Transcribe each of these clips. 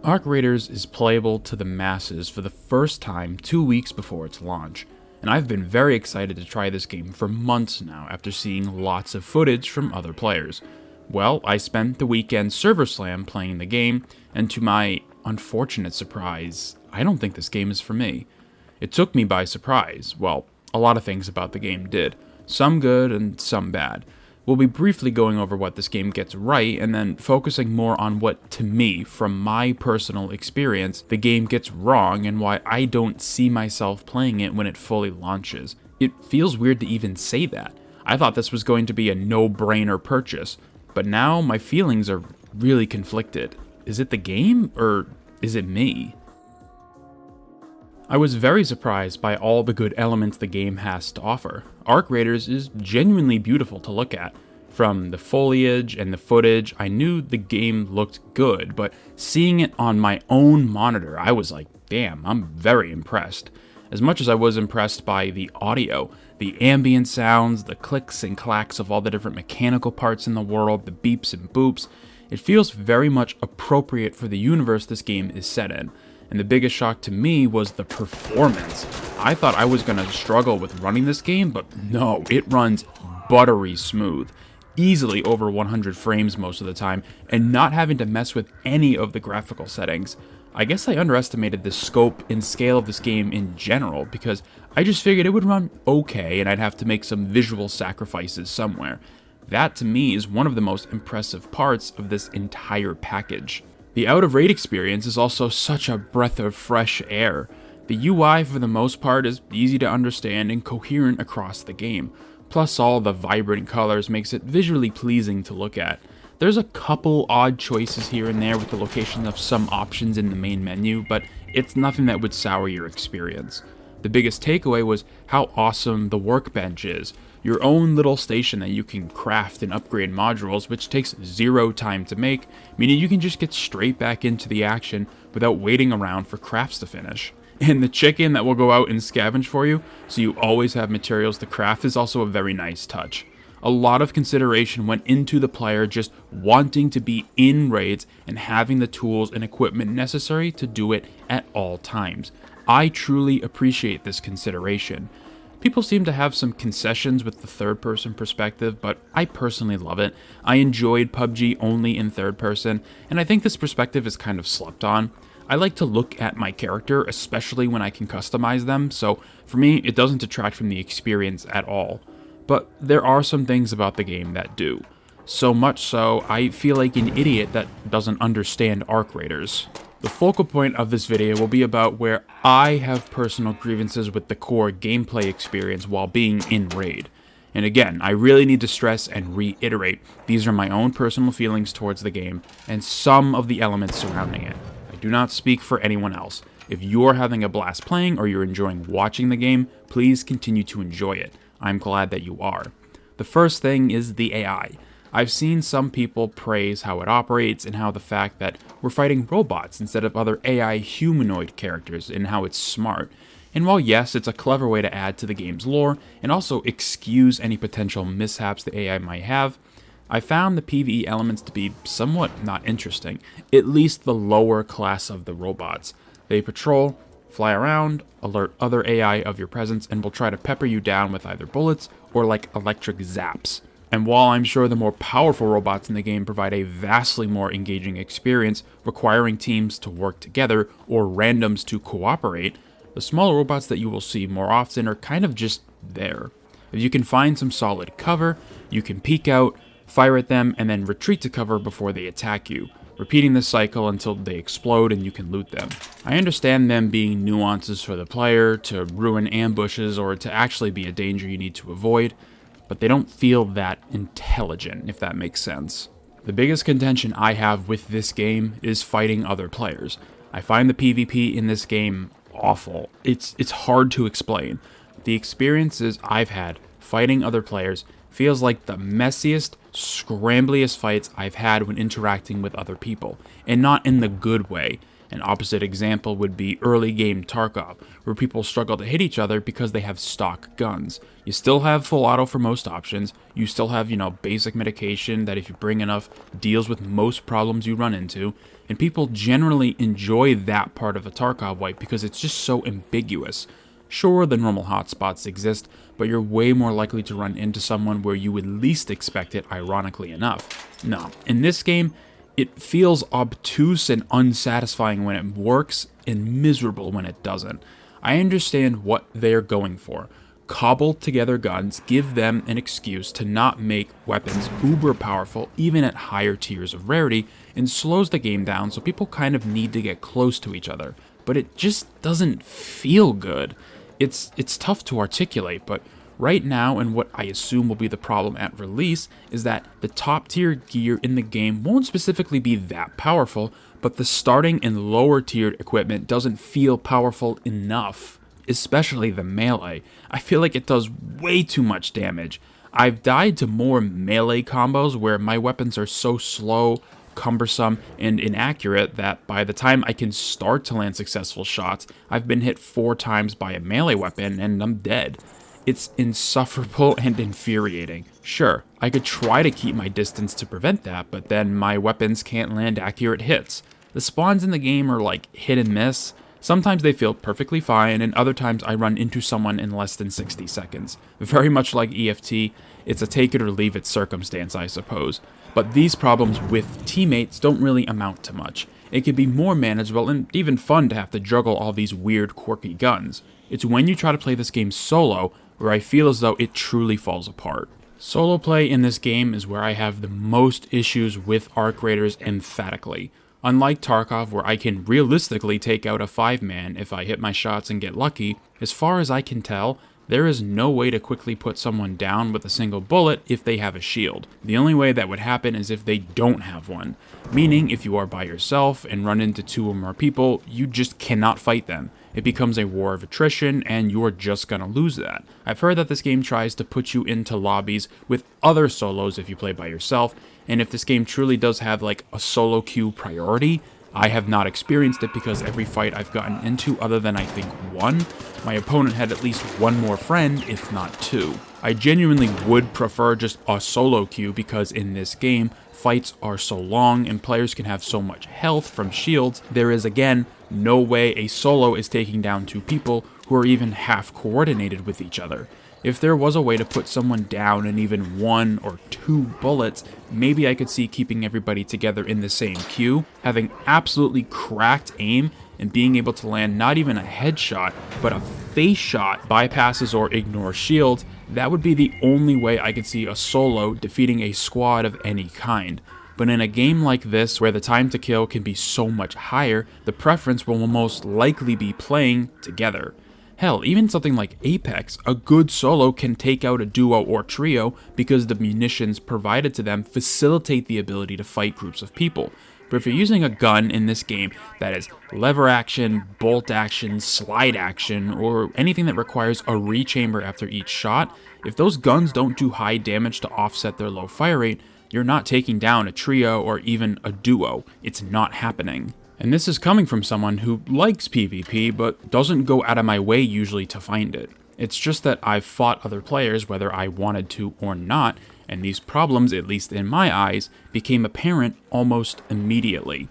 Arc Raiders is playable to the masses for the first time 2 weeks before its launch, and I've been very excited to try this game for months now after seeing lots of footage from other players. Well, I spent the weekend server slam playing the game, and to my unfortunate surprise, I don't think this game is for me. It took me by surprise. Well, a lot of things about the game did, some good and some bad. We'll be briefly going over what this game gets right, and then focusing more on what, to me, from my personal experience, the game gets wrong and why I don't see myself playing it when it fully launches. It feels weird to even say that. I thought this was going to be a no-brainer purchase, but now my feelings are really conflicted. Is it the game, or is it me? I was very surprised by all the good elements the game has to offer. Arc Raiders is genuinely beautiful to look at. From the foliage and the footage, I knew the game looked good, but seeing it on my own monitor, I was like, damn, I'm very impressed. As much as I was impressed by the audio, the ambient sounds, the clicks and clacks of all the different mechanical parts in the world, the beeps and boops, it feels very much appropriate for the universe this game is set in. And the biggest shock to me was the performance. I thought I was going to struggle with running this game, but no, it runs buttery smooth. Easily over 100 frames most of the time, and not having to mess with any of the graphical settings. I guess I underestimated the scope and scale of this game in general, because I just figured it would run okay and I'd have to make some visual sacrifices somewhere. That to me is one of the most impressive parts of this entire package. The out-of-rate experience is also such a breath of fresh air. The UI for the most part is easy to understand and coherent across the game, plus all the vibrant colors makes it visually pleasing to look at. There's a couple odd choices here and there with the location of some options in the main menu, but it's nothing that would sour your experience. The biggest takeaway was how awesome the workbench is. Your own little station that you can craft and upgrade modules, which takes zero time to make, meaning you can just get straight back into the action without waiting around for crafts to finish. And the chicken that will go out and scavenge for you, so you always have materials to craft, is also a very nice touch. A lot of consideration went into the player just wanting to be in raids and having the tools and equipment necessary to do it at all times. I truly appreciate this consideration. People seem to have some concessions with the third-person perspective, but I personally love it. I enjoyed PUBG only in third person, and I think this perspective is kind of slept on. I like to look at my character, especially when I can customize them, so for me, it doesn't detract from the experience at all. But there are some things about the game that do. So much so, I feel like an idiot that doesn't understand Arc Raiders. The focal point of this video will be about where I have personal grievances with the core gameplay experience while being in Raid. And again, I really need to stress and reiterate, these are my own personal feelings towards the game and some of the elements surrounding it. I do not speak for anyone else. If you're having a blast playing or you're enjoying watching the game, please continue to enjoy it. I'm glad that you are. The first thing is the AI. I've seen some people praise how it operates and how the fact that we're fighting robots instead of other AI humanoid characters and how it's smart. And while yes, it's a clever way to add to the game's lore and also excuse any potential mishaps the AI might have, I found the PvE elements to be somewhat not interesting, at least the lower class of the robots. They patrol, fly around, alert other AI of your presence, and will try to pepper you down with either bullets or like electric zaps. And while I'm sure the more powerful robots in the game provide a vastly more engaging experience, requiring teams to work together or randoms to cooperate, the smaller robots that you will see more often are kind of just there. If you can find some solid cover, you can peek out, fire at them, and then retreat to cover before they attack you, repeating this cycle until they explode and you can loot them. I understand them being nuances for the player, to ruin ambushes, or to actually be a danger you need to avoid, but they don't feel that intelligent, if that makes sense. The biggest contention I have with this game is fighting other players. I find the PvP in this game awful. It's hard to explain. The experiences I've had fighting other players feels like the messiest, scrambliest fights I've had when interacting with other people, and not in the good way. An opposite example would be early game Tarkov, where people struggle to hit each other because they have stock guns. You still have full auto for most options, you still have, basic medication that if you bring enough deals with most problems you run into, and people generally enjoy that part of a Tarkov wipe because it's just so ambiguous. Sure, the normal hotspots exist, but you're way more likely to run into someone where you would least expect it, ironically enough. No, in this game, it feels obtuse and unsatisfying when it works, and miserable when it doesn't. I understand what they're going for. Cobbled together guns give them an excuse to not make weapons uber powerful even at higher tiers of rarity, and slows the game down so people kind of need to get close to each other. But it just doesn't feel good. It's tough to articulate, but right now, and what I assume will be the problem at release, is that the top tier gear in the game won't specifically be that powerful, but the starting and lower tiered equipment doesn't feel powerful enough. Especially the melee. I feel like it does way too much damage. I've died to more melee combos where my weapons are so slow, cumbersome, and inaccurate that by the time I can start to land successful shots, I've been hit 4 times by a melee weapon and I'm dead. It's insufferable and infuriating. Sure, I could try to keep my distance to prevent that, but then my weapons can't land accurate hits. The spawns in the game are like hit and miss. Sometimes they feel perfectly fine, and other times I run into someone in less than 60 seconds. Very much like EFT, it's a take it or leave it circumstance, I suppose. But these problems with teammates don't really amount to much. It can be more manageable and even fun to have to juggle all these weird, quirky guns. It's when you try to play this game solo where I feel as though it truly falls apart. Solo play in this game is where I have the most issues with arc raiders emphatically. Unlike Tarkov, where I can realistically take out a 5-man if I hit my shots and get lucky, as far as I can tell, there is no way to quickly put someone down with a single bullet if they have a shield. The only way that would happen is if they don't have one. Meaning, if you are by yourself and run into 2 or more people, you just cannot fight them. It becomes a war of attrition, and you're just gonna lose that. I've heard that this game tries to put you into lobbies with other solos if you play by yourself, and if this game truly does have like a solo queue priority, I have not experienced it because every fight I've gotten into, other than I think 1, my opponent had at least 1 more friend, if not 2. I genuinely would prefer just a solo queue because in this game, fights are so long and players can have so much health from shields, there is again no way a solo is taking down 2 people who are even half coordinated with each other. If there was a way to put someone down in even 1 or 2 bullets, maybe I could see keeping everybody together in the same queue, having absolutely cracked aim, and being able to land not even a headshot, but a face shot, bypasses or ignore shields. That would be the only way I could see a solo defeating a squad of any kind. But in a game like this, where the time to kill can be so much higher, the preference will most likely be playing together. Hell, even something like Apex, a good solo can take out a duo or trio because the munitions provided to them facilitate the ability to fight groups of people. But if you're using a gun in this game that is lever action, bolt action, slide action, or anything that requires a rechamber after each shot, if those guns don't do high damage to offset their low fire rate, you're not taking down a trio or even a duo. It's not happening. And this is coming from someone who likes PvP, but doesn't go out of my way usually to find it. It's just that I've fought other players whether I wanted to or not, and these problems, at least in my eyes, became apparent almost immediately.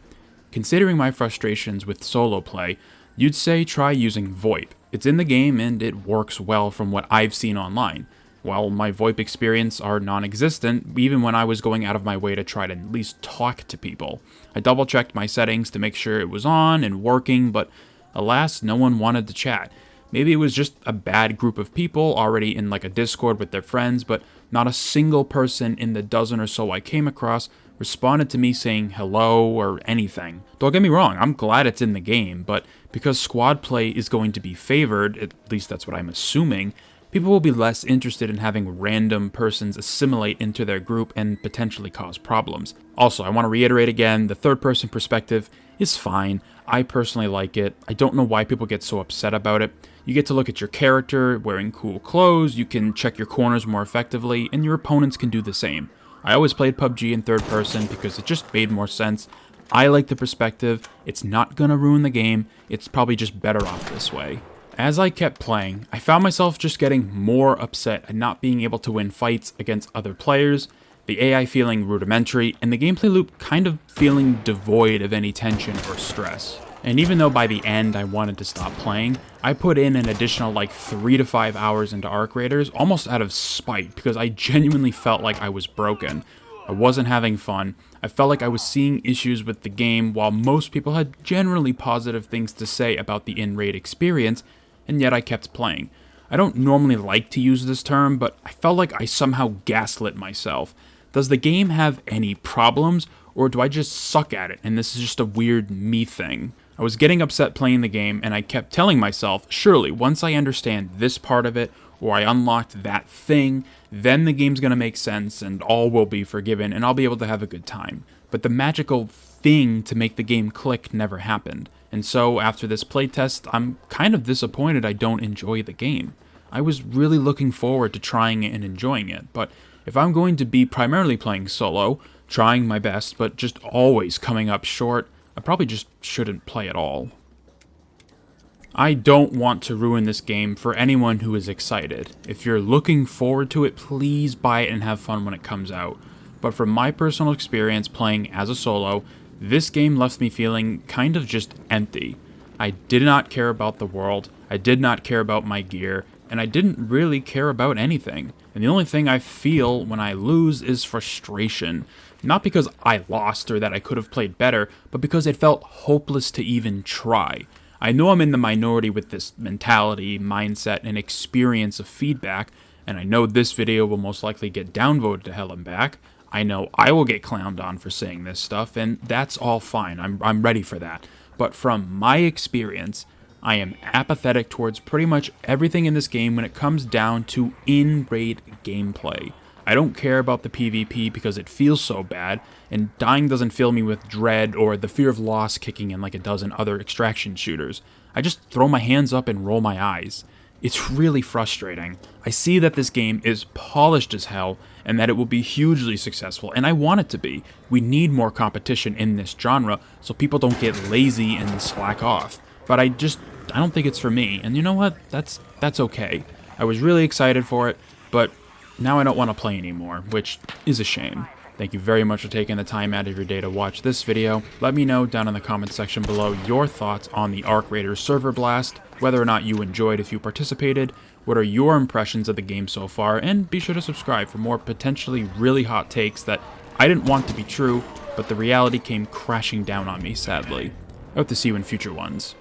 Considering my frustrations with solo play, you'd say try using VoIP. It's in the game and it works well from what I've seen online. Well, my VoIP experience are non-existent, even when I was going out of my way to try to at least talk to people. I double-checked my settings to make sure it was on and working, but alas, no one wanted to chat. Maybe it was just a bad group of people already in like a Discord with their friends, but not a single person in the dozen or so I came across responded to me saying hello or anything. Don't get me wrong, I'm glad it's in the game, but because squad play is going to be favored, at least that's what I'm assuming, people will be less interested in having random persons assimilate into their group and potentially cause problems. Also, I want to reiterate again, the third-person perspective is fine. I personally like it. I don't know why people get so upset about it. You get to look at your character wearing cool clothes, you can check your corners more effectively, and your opponents can do the same. I always played PUBG in third person because it just made more sense. I like the perspective. It's not gonna ruin the game. It's probably just better off this way. As I kept playing, I found myself just getting more upset at not being able to win fights against other players, the AI feeling rudimentary, and the gameplay loop kind of feeling devoid of any tension or stress. And even though by the end I wanted to stop playing, I put in an additional like 3 to 5 hours into Arc Raiders almost out of spite because I genuinely felt like I was broken. I wasn't having fun. I felt like I was seeing issues with the game while most people had generally positive things to say about the in-raid experience, and yet I kept playing. I don't normally like to use this term, but I felt like I somehow gaslit myself. Does the game have any problems, or do I just suck at it and this is just a weird me thing? I was getting upset playing the game, and I kept telling myself, surely, once I understand this part of it, or I unlocked that thing, then the game's gonna make sense, and all will be forgiven, and I'll be able to have a good time. But the magical thing to make the game click never happened. And so, after this playtest, I'm kind of disappointed I don't enjoy the game. I was really looking forward to trying it and enjoying it, but if I'm going to be primarily playing solo, trying my best, but just always coming up short, I probably just shouldn't play at all. I don't want to ruin this game for anyone who is excited. If you're looking forward to it, please buy it and have fun when it comes out. But from my personal experience playing as a solo, this game left me feeling kind of just empty. I did not care about the world, I did not care about my gear, and I didn't really care about anything. And the only thing I feel when I lose is frustration. Not because I lost or that I could have played better, but because it felt hopeless to even try. I know I'm in the minority with this mentality, mindset, and experience of feedback, and I know this video will most likely get downvoted to hell and back. I know I will get clowned on for saying this stuff, and that's all fine. I'm ready for that. But from my experience, I am apathetic towards pretty much everything in this game when it comes down to in-raid gameplay. I don't care about the PvP because it feels so bad, and dying doesn't fill me with dread or the fear of loss kicking in like it does in other extraction shooters. I just throw my hands up and roll my eyes. It's really frustrating. I see that this game is polished as hell, and that it will be hugely successful, and I want it to be. We need more competition in this genre, so people don't get lazy and slack off. But I don't think it's for me, and you know what? That's okay. I was really excited for it, but now I don't want to play anymore, which is a shame. Thank you very much for taking the time out of your day to watch this video. Let me know down in the comments section below your thoughts on the Arc Raiders server blast, whether or not you enjoyed if you participated, what are your impressions of the game so far, and be sure to subscribe for more potentially really hot takes that I didn't want to be true, but the reality came crashing down on me, sadly. I hope to see you in future ones.